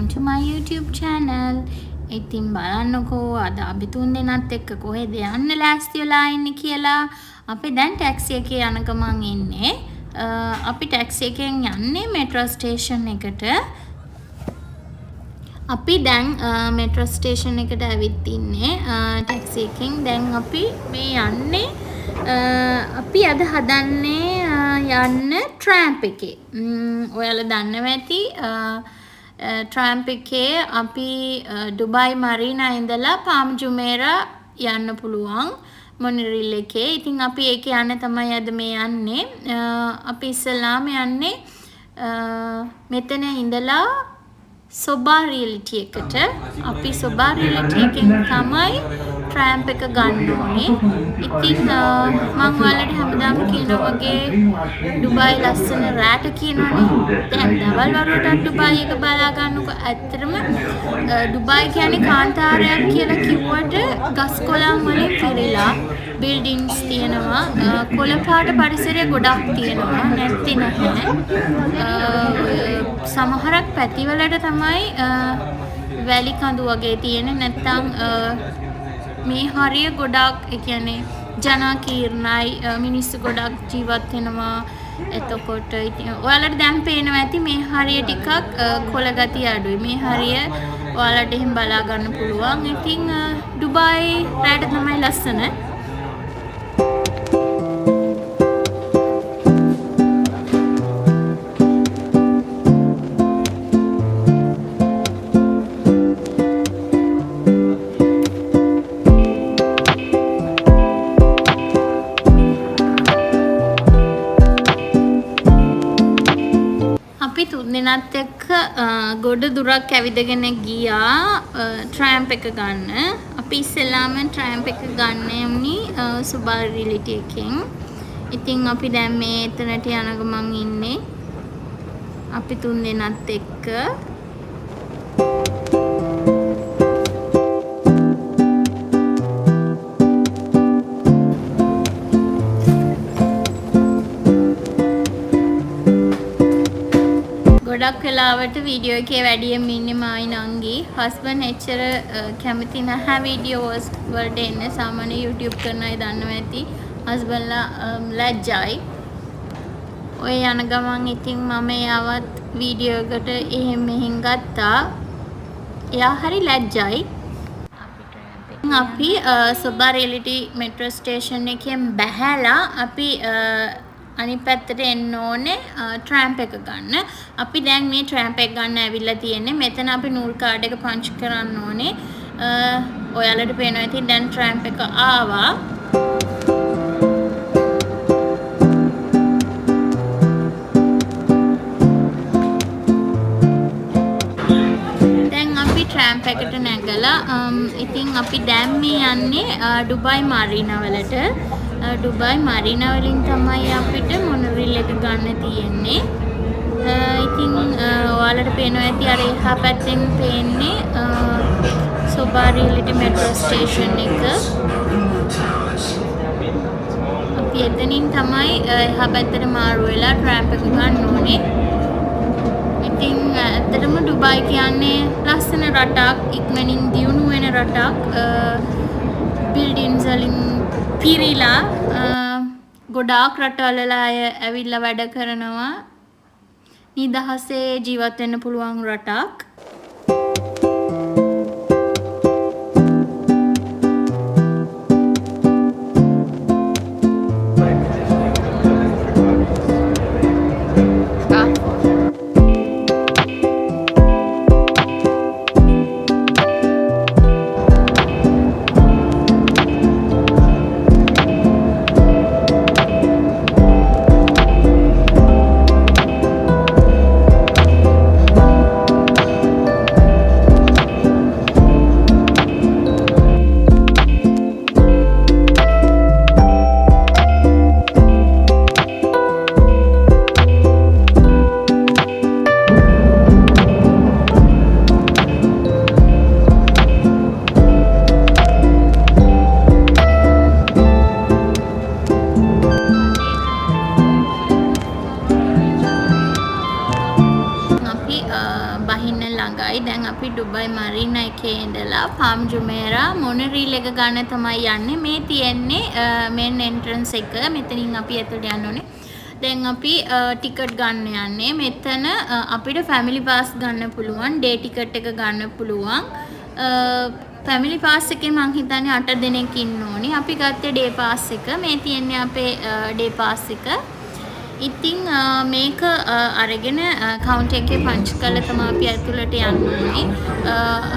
welcome to my YouTube channel. ඉතින් බලන්නකෝ අද අපි තුන් දෙනාත් එක්ක කොහෙද යන්න ලෑස්ති වෙලා ඉන්නේ කියලා. අපි දැන් ටැක්සි එකේ යන ගමන් ඉන්නේ. අපි ටැක්සි එකෙන් යන්නේ මෙට්‍රෝ ස්ටේෂන් එකට. අපි දැන් මෙට්‍රෝ ස්ටේෂන් එකට ඇවිත් ඉන්නේ ටැක්සි එකෙන්. දැන් අපි මේ යන්නේ අපි අද හදන්නේ යන්න ට්‍රෑම්ප් එකේ. ඔයාලා දන්නවා ඇති ට්‍රෑම්ප් එකේ අපි ඩුබයි මරීනා ඉඳලා පාම් ජුමේරා යන්න පුළුවන් මොනරිල් එකේ. ඉතින් අපි ඒකේ යන්න තමයි අද මේ යන්නේ. අපි ඉස්සෙල්ලාම යන්නේ මෙතන ඉඳලා සොබා රියලිටි එකට. අපි සොබා රියලිටි එකෙන් තමයි ට්‍රෑම්ප් එක ගන්න ඕනේ. ඉතින් මම ඔයාලට හැමදාම කියනවා වගේ ඩුබයි ලස්සන රැට කියනවනේ. දැන් දවල් වරුවට ඩුබයි එක බලා ගන්නකො. ඇත්තටම ඩුබයි කියන්නේ කාන්තාරයක් කියලා කිව්වට ගස් කොළන් වලින් පිරීලා බිල්ඩින්ග්ස් තියෙනවා. කොළ පාට පරිසරය ගොඩක් තියෙනවා. නැත්ති නැහැ. සමහරක් පැතිවලට තමයි වැලි කඳු වගේ තියෙන. නැත්තම් මේ හරිය ගොඩක් ඒ කියන්නේ ජනකීර්ණයි මිනිස්සු ගොඩක් ජීවත් වෙනවා. එතකොට ඉතින් ඔයාලට දැන් පේනවා ඇති මේ හරිය ටිකක් කොළ ගතිය අඩුයි. මේ හරිය ඔයාලට එහෙම බලා ගන්න පුළුවන්. ඉතින් ඩුබයි රැට තමයි ලස්සන. දෙනත් එක්ක ගොඩ දුරක් ඇවිදගෙන ගියා ට්‍රෑම්ප් එක ගන්න. අපි ඉස්සෙල්ලාම ට්‍රෑම්ප් එක ගන්න යන්නේ සොබා රියලිටි එකෙන්. ඉතින් අපි දැන් මේ එතනට යන ගමන් ඉන්නේ අපි තුන් දෙනත් එක්ක. ගොඩක් වෙලාවට වීඩියෝ එකේ වැඩියෙන් ඉන්නේ මායි නංගි. හස්බන්ඩ් එච්චර කැමති නැහැ වීඩියෝස් වලට එන්න. සාමාන්‍ය YouTube කරන අය දන්නවා ඇති හස්බන්ඩ්ලා ලැජ්ජයි. ඔය යන ගමන් ඉතින් මම එයාවත් වීඩියෝ එකට එහෙම මෙහෙන් ගත්තා. එයා හරි ලැජ්ජයි. අපි සොබා රියලිටි මෙට්‍රෝ ස්ටේෂන් එකෙන් බැහැලා අපි අනිත් පැත්තට එන්න ඕනේ ට්‍රෑම්ප් එක ගන්න. අපි දැන් මේ ට්‍රෑම්ප් එක ගන්න ඇවිල්ලා තියෙන්නේ. මෙතන අපි නූල් කාඩ් එක පංච් කරන්න ඕනේ. ඔයාලට පේනවා ඉතින් දැන් ට්‍රෑම්ප් එක ආවා. දැන් අපි ට්‍රෑම්ප් එකට නැගලා ඉතින් අපි දැන් මේ යන්නේ ඩුබයි මරීනා වලට. ඩුබයි මරීනා වලින් තමයි අපිට මොනරිල් එක ගන්න තියෙන්නේ. ඉතින් ඔයාලට පේනවා ඇති අර එහා පැත්තෙන් පේන්නේ සොබා රියලිටි මෙට්‍රෝ ස්ටේෂන් එක. අපි එතනින් තමයි එහා පැත්තට මාරු වෙලා ට්‍රෑම්ප් එක ගන්න ඕනේ. ඉතින් ඇත්තටම ඩුබයි කියන්නේ ලස්සන රටක්, ඉක්මනින් දියුණු වෙන රටක්. බිල්ඩින්ග්ස් වලින් පිරීලා ගොඩාක් රටවල අය ඇවිල්ලා වැඩ කරනවා. නිදහසේ ජීවත් වෙන්න පුළුවන් රටක්. දැන් අපි ඩුබයි මරීනා එකේ ඉඳලා පාම් ජුමේරා මොනරීල් එක ගන්න තමයි යන්නේ. මේ තියෙන්නේ මේන් එන්ට්‍රන්ස් එක. මෙතනින් අපි ඇතුළට යන්න ඕනේ. දැන් අපි ටිකට් ගන්න යන්නේ. මෙතන අපිට ෆැමිලි පාස් ගන්න පුළුවන්, ඩේ ටිකට් එක ගන්න පුළුවන්. ෆැමිලි පාස් එකේ මං හිතන්නේ 8 දෙනෙක් ඉන්න ඕනි. අපි ගත්තේ ඩේ පාස් එක. මේ තියෙන්නේ අපේ ඩේ පාස් එක. ඉතින් මේක අරගෙන කවුන්ටර් එකේ පංච් කරලා තමයි අපි ඇතුළට යන්න ඕනේ.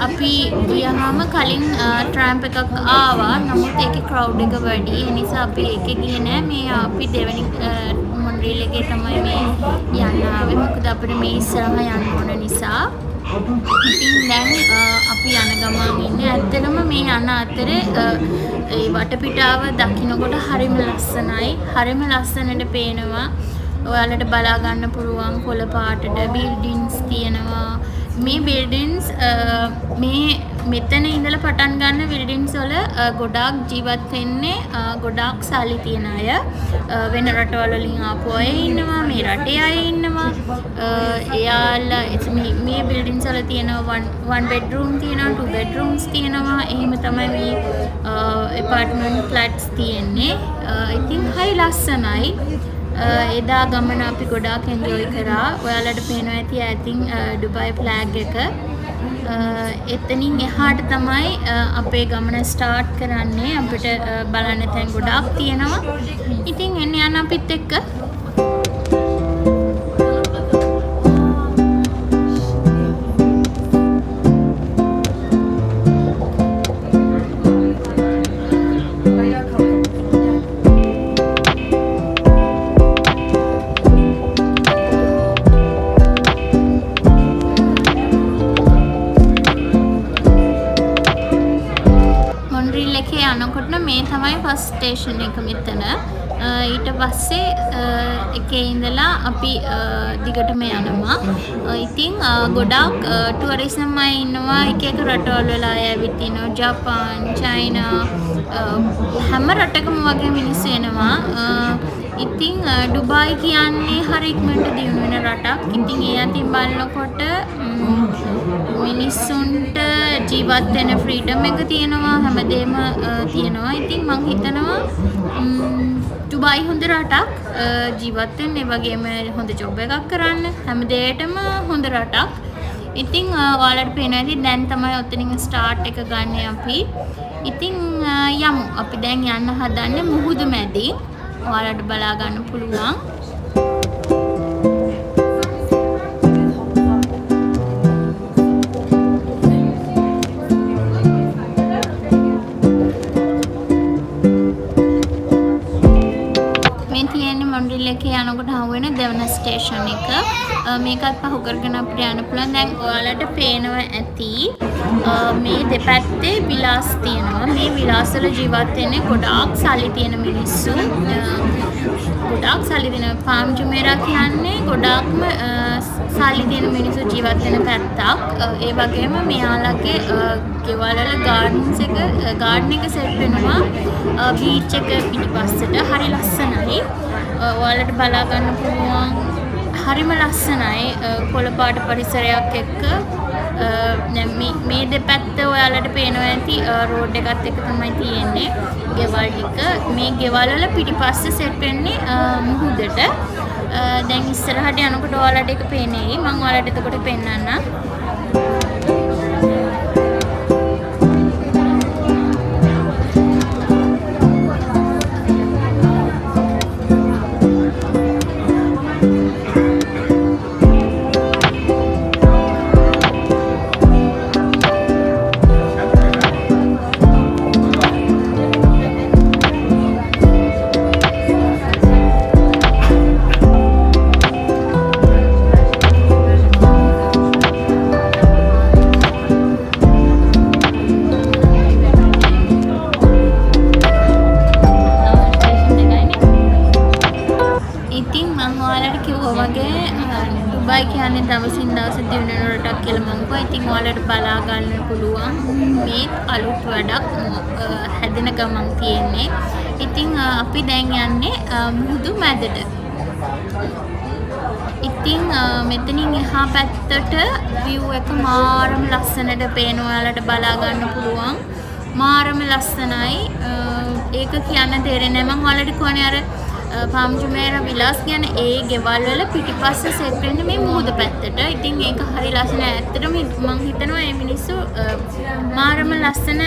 අපි ගියාම කලින් ට්‍රැම්ප් එකක් ආවා. නමුත් ඒකේ ක්‍රවුඩ් එක වැඩි. ඒ නිසා අපි ඒකේ ගියේ නෑ. මේ අපි දෙවෙනි මොන්රියල් එකේ තමයි මේ යන්න ආවේ. මොකද අපිට මේ ඉස්සරහා යන්න ඕන නිසා. ඉතින් දැන් අපි යන ගමන් ඉන්නේ. ඇත්තටම මේ යන අතරේ ඒ වටපිටාව දකින්නකොට හරිම ලස්සනයි. හරිම ලස්සනට පේනවා. ඔයාලට බලා ගන්න පුළුවන් කොළ පාටට බිල්ඩින්ග්ස් තියෙනවා. මේ බිල්ඩින්ග්ස් මේ මෙතන ඉඳලා පටන් ගන්න බිල්ඩින්ග්ස් වල ගොඩාක් ජීවත් වෙන්නේ ගොඩාක් සල්ලි තියන අය. වෙන රටවල වලින් ආපු අය ඉන්නවා, මේ රටේ අය ඉන්නවා. එයාලා මේ බිල්ඩින්ග්ස් වල තියෙනවා one bedroom තියෙනවා, two bedrooms තියෙනවා. එහෙම තමයි මේ apartment flats තියෙන්නේ. ඉතින් හරි ලස්සනයි. එදා ගමන අපි ගොඩාක් එන්ජොයි කරා. ඔයාලට පේනවා ඇති ඈතින් ඩුබයි ෆ්ලැග් එක. එතනින් එහාට තමයි අපේ ගමන ස්ටාර්ට් කරන්නේ. අපිට බලන්න තැන් ගොඩාක් තියෙනවා. ඉතින් එන්න යන අපිත් එක්ක. මේ තමයි ෆස්ට් ස්ටේෂන් එක මෙතන. ඊට පස්සේ එකේ ඉඳලා අපි දිගටම යනවා. ඉතින් ගොඩාක් ටුවරිසම් අය ඉන්නවා. එක එක රටවල් වල අය ඇවිත් ඉන්නවා. ජපාන්, චයිනා, හැම රටකම වගේ මිනිස්සු එනවා. ඉතින් ඩුබයි කියන්නේ හරි ඉක්මනට දියුණු වෙන රටක්. ඉතින් ඒ අතින් බලනකොට මිනිස්සුන්ට ජීවත් වෙන ෆ්‍රීඩම් එක තියෙනවා. හැමදේම තියෙනවා. ඉතින් මං හිතනවා ඩුබයි හොඳ රටක් ජීවත් වෙන්න. ඒ වගේම හොඳ ජොබ් එකක් කරන්න. හැමදේටම හොඳ රටක්. ඉතින් ඔයාලට පේනවා ඇති දැන් තමයි ඔතනින් ස්ටාර්ට් එක ගන්න අපි. ඉතින් යමු. අපි දැන් යන්න හදන්නේ මුහුදු මැදින්. ඔයාලට බලා ගන්න පුළුවන්. මොන්රියල් එකේ යනකොට හමු වෙන දෙවන ස්ටේෂන් එක. මේකත් පහු කරගෙන අපිට යන්න පුළුවන්. දැන් ඔයාලට පේනවා ඇති මේ දෙපැත්තේ විලාස් තියෙනවා. මේ විලාස් වල ජීවත් වෙන්නේ ගොඩාක් සල්ලි තියෙන මිනිස්සු. ගොඩාක් සල්ලි තියෙන පාම් ජුමේරා කියන්නේ ගොඩාක්ම සල්ලි තියෙන මිනිස්සු ජීවත් වෙන පැත්තක්. ඒ වගේම මෙයාලගේ ගෙවල් වල ගාඩන් එක සෙට් වෙනවා බීච් එක පිටිපස්සට. හරි ලස්සනයි. ඔයාලට බලා ගන්න පුළුවන්. හරිම ලස්සනයි කොළ පාට පරිසරයක් එක්ක. මේ දෙපැත්ත ඔයාලට පේනවා ඇති රෝඩ් එකත් එක්ක තමයි තියෙන්නේ ගෙවල් ටික. මේ ගෙවල් වල පිටිපස්සේ සෙට් වෙන්නේ මුහුදට. දැන් ඉස්සරහට යනකොට ඔයාලට ඒක පේන්නේ. මම ඔයාලට එතකොට පෙන්නන්නම්. ඩුබයි කියන්නේ දවසින් දවස දියුණු වෙන රටක් කියලා මම කිව්වා. ඉතින් ඔයාලට බලා ගන්න පුළුවන්. මේ අලුත් වැඩක් හැදෙන ගමන් තියෙන්නේ. ඉතින් අපි දැන් යන්නේ මුහුදු මැදට. ඉතින් මෙතනින් එහා පැත්තට view එක මාරම ලස්සනට පේනවා. ඔයාලට බලා ගන්න පුළුවන්. මාරම ලස්සනයි. ඒක කියන්න තේරෙන්නේ නැහැ. මම ඔයාලට කියන්නේ අර පාම් ජුමේරා විලාස් කියන ඒ ගෙවල් වල පිටිපස්ස සෙට් වෙන්නේ මේ මුහුද පැත්තට. ඉතින් ඒක හරි ලස්සනයි. ඇත්තටම මම හිතනවා මේ මිනිස්සු මාරම ලස්සන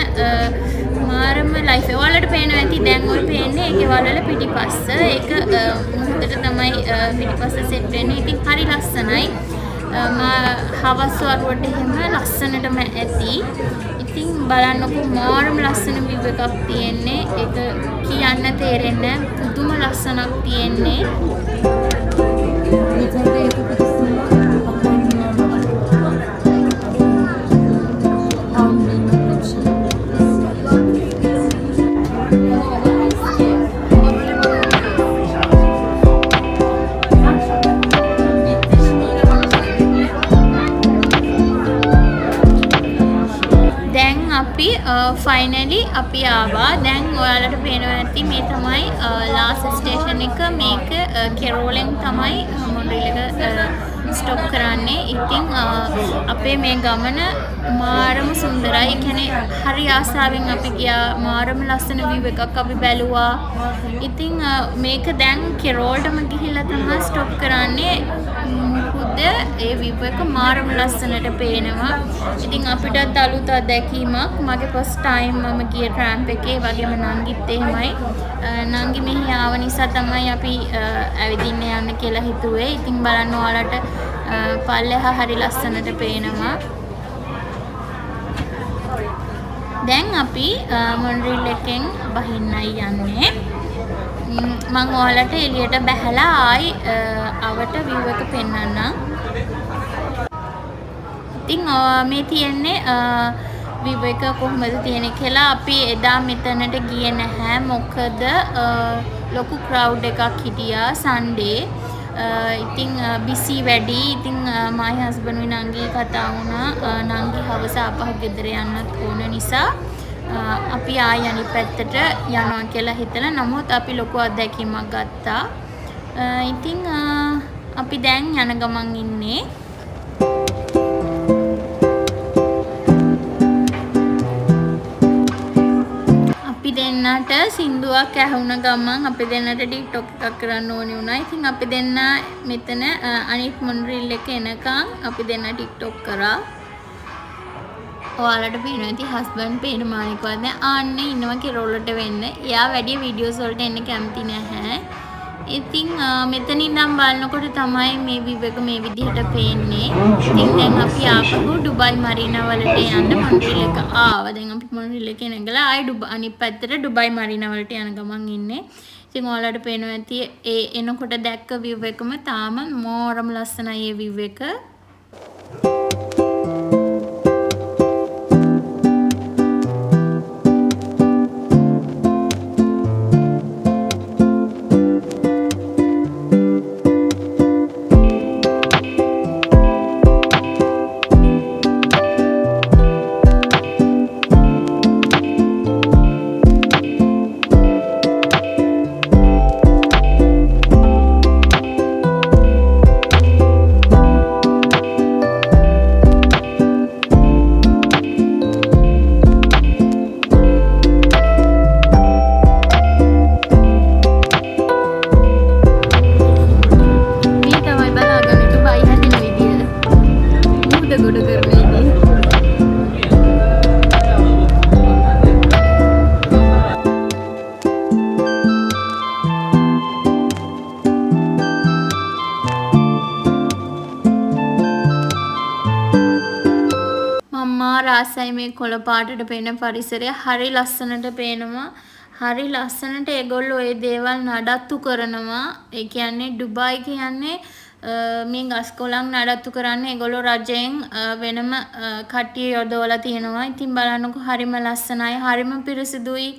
මාරම ලයිෆ් ඔයාලට පේනවා ඇති. දැන් ඔය පේන්නේ ඒ ගෙවල් වල පිටිපස්ස. ඒක මුහුදට තමයි පිටිපස්ස සෙට් වෙන්නේ. ඉතින් හරි ලස්සනයි. හවස් වරුවට එහෙම ලස්සනටම ඇති. ඉතින් බලන්නකො මාරම ලස්සන view එකක් තියෙන්නේ. ඒක කියන්න තේරෙන්නේ පුදුම ලස්සනක් තියෙන්නේ. ෆයිනලි අපි ආවා. දැන් ඔයාලට පේනවා ඇති මේ තමයි ලාස්ට් ස්ටේෂන් එක. මේක කෙරෝලෙන් තමයි මොන්ට්‍රීල් එක ස්ටොප් කරන්නේ. ඉතින් අපේ මේ ගමන මාරම සුන්දරයි. ඒ කියන්නේ හරි ආසාවෙන් අපි ගියා. මාරම ලස්සන view එකක් අපි බැලුවා. ඉතින් මේක දැන් කෙරෝල්ටම ගිහිල්ලා තමයි ස්ටොප් කරන්නේ. ඒ view එක මාරම ලස්සනට පේනවා. ඉතින් අපිටත් අලුත් අත්දැකීමක්. මගේ ෆස්ට් ටයිම් මම ගිය ට්‍රැම්ප් එකේ. වගේම නංගිත් එහෙමයි. නංගි මෙහි ආව නිසා තමයි අපි ඇවිදින්න යන්න කියලා හිතුවේ. ඉතින් බලන්න ඔයාලට පල්ලෙහා හරි ලස්සනට පේනවා. දැන් අපි මොන්ට්‍රීල් එකෙන් බහින්නයි යන්නේ. මම ඔයාලට එළියට බැහැලා ආයි අවට view එක පෙන්වන්නම්. ඉතින් මේ තියෙන්නේ view එක කොහොමද තියෙන්නේ කියලා. අපි එදා මෙතනට ගියේ නැහැ. මොකද ලොකු crowd එකක් හිටියා Sunday. ඉතින් busy වැඩි. ඉතින් my husband නංගි කතා වුණා. නංගි හවස ආපහු ගෙදර යන්නත් ඕන නිසා අපි ආය අනිත් පැත්තට යනවා කියලා හිතලා. නමුත් අපි ලොකු අත්දැකීමක් ගත්තා. ඉතින් අපි දැන් යන ගමන් ඉන්නේ. අපි දෙන්නට සින්දුවක් ඇහුණ ගමන් අපි දෙන්නට ටික්ටොක් එකක් කරන්න ඕනේ වුණා. ඉතින් අපි දෙන්න මෙතන අනිත් මොන්ට්‍රීල් එක එනකන් අපි දෙන්න ටික්ටොක් කරා. ඔයාලට පේනවා ඇති හස්බන්ඩ් පේන මානිකවත් නෑ. ආන්නේ ඉන්නවා කෙරෝලට වෙන්න. එයා වැඩි වීඩියෝස් වලට එන්න කැමති නැහැ. ඉතින් මෙතන ඉඳන් බලනකොට තමයි මේ view එක මේ විදිහට පේන්නේ. ඉතින් දැන් අපි ආපහු ඩුබයි මරීනා වලට යන්න මොන්ට්‍රීල් එක ආවා. දැන් අපි මොන්ට්‍රීල් එකේ නැගලා ආයි අනිත් පැත්තට ඩුබයි මරීනා වලට යන ගමන් ඉන්නේ. ඉතින් ඔයාලට පේනවා ඇති ඒ එනකොට දැක්ක view එකම තාම මෝරම ලස්සනයි ඒ view එක. ආසයි මේ කොළ පාටට පේන පරිසරය. හරි ලස්සනට පේනවා. හරි ලස්සනට ඒගොල්ලෝ ඒ දේවල් නඩත්තු කරනවා. ඒ කියන්නේ ඩුබයි කියන්නේ මේ ගස් කොළන් නඩත්තු කරන්නේ ඒගොල්ලෝ රජයෙන් වෙනම කට්ටිය යොදවලා තියෙනවා. ඉතින් බලන්නකො හරිම ලස්සනයි. හරිම පිරිසිදුයි.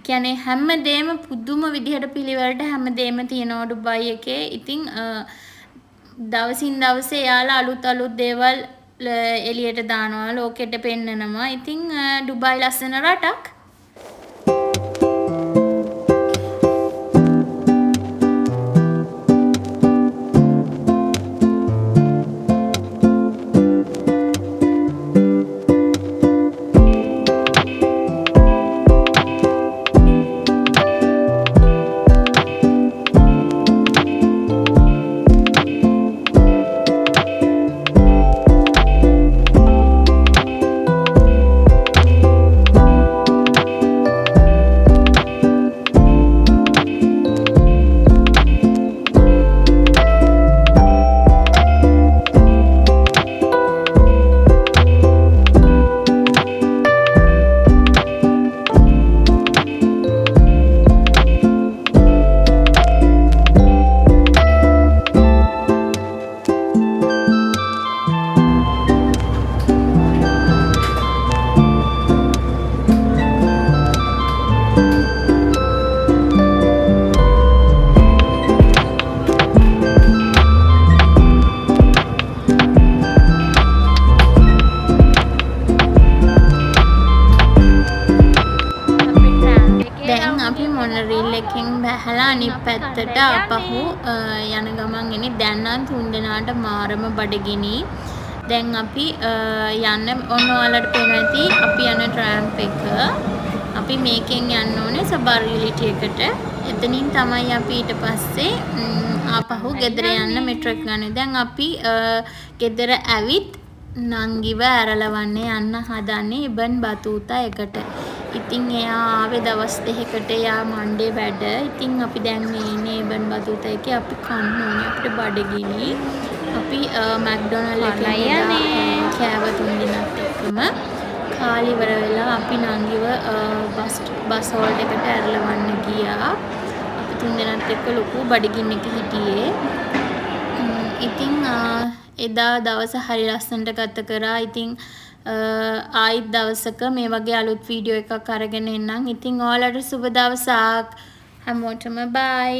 කියන්නේ හැමදේම පුදුම විදිහට පිළිවෙලට හැමදේම තියෙනවා ඩුබයි එකේ. ඉතින් දවසින් දවස එයාලා අලුත් දේවල් එළියට දානවා, ලෝකෙට පෙන්නනවා. ඉතින් ඩුබයි ලස්සන රටක්. බැහැලා අනිත් පැත්තට ආපහු යන ගමන් එන්නේ. දැන් නම් 3 දෙනාට මාරම බඩගිනි. දැන් අපි යන්න ඔන්න ඔයාලට පේනවා ඇති අපි යන ට්‍රෑම්ප් එක. අපි මේකෙන් යන්න ඕනේ සබර් රියැලිටි එකට. එතනින් තමයි අපි ඊට පස්සේ ආපහු ගෙදර යන්න මෙට්‍රෝ එක ගන්න. දැන් අපි ගෙදර ඇවිත් නංගිව ඇරලවන්න යන්න හදන්නේ ඉබන් බතූතා එකට. ඉතින් එයා ආවේ දවස් 2කට එයා මණ්ඩේ වැඩ. ඉතින් අපි දැන් මේ ඉන්නේ ඉබන් බතූතා එකේ. අපි කන්න ඕනේ අපිට බඩගිනි. අපි මැක්ඩොනල්ඩ් එකේ කෑව 3 දිනක් එක්කම කාලි ඉවර වෙලා අපි නංගිව බස් හෝල්ඩ් එකට ඇරලවන්න ගියා. අපි 3 දිනක් එක්ක ලොකු බඩගින්නක හිටියේ. ඉතින් එදා දවස හරි ලස්සනට ගත කරා. ඉතින් ආයිත් දවසක මේ වගේ අලුත් වීඩියෝ එකක් අරගෙන එන්නම්. ඉතින් ඔයාලට සුබ දවසක්. හැමෝටම බයි.